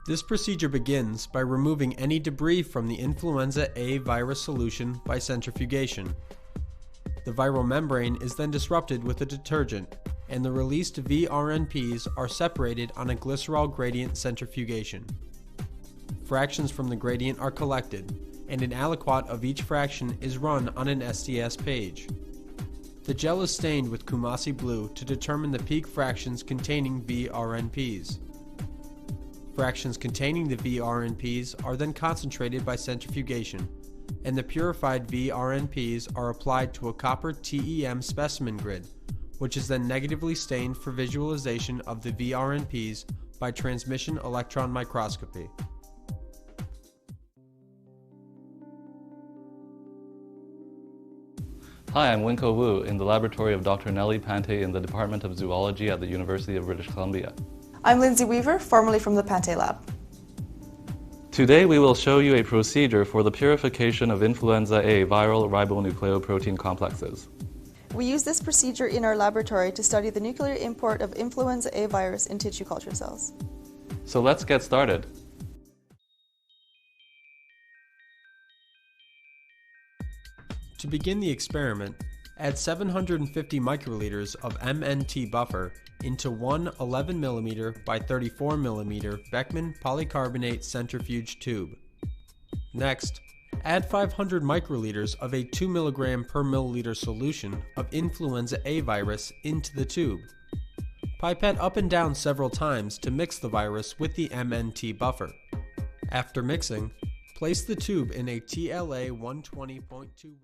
This procedure begins by removing any debris from the influenza A virus solution by centrifugation. The viral membrane is then disrupted with a detergent, and the released vRNPs are separated on a glycerol gradient centrifugation. Fractions from the gradient are collected, and an aliquot of each fraction is run on an SDS page. The gel is stained with Kumasi blue to determine the peak fractions containing vRNPs. Fractions containing the vRNPs are then concentrated by centrifugation, and the purified vRNPs are applied to a copper TEM specimen grid, which is then negatively stained for visualization of the vRNPs by transmission electron microscopy. Hi, I'm Winco Wu in the laboratory of Dr. Nelly Panté in the Department of Zoology at the University of British Columbia. I'm Lindsay Weaver, formerly from the Panté lab. Today we will show you a procedure for the purification of influenza A viral ribonucleoprotein complexes. We use this procedure in our laboratory to study the nuclear import of influenza A virus in tissue culture cells. So let's get started. To begin the experiment, add 750 microliters of MNT buffer into one 11mm by 34mm Beckmann polycarbonate centrifuge tube. Next, add 500 microliters of a 2 mg per milliliter solution of influenza A virus into the tube. Pipette up and down several times to mix the virus with the MNT buffer. After mixing, place the tube in a TLA 120.2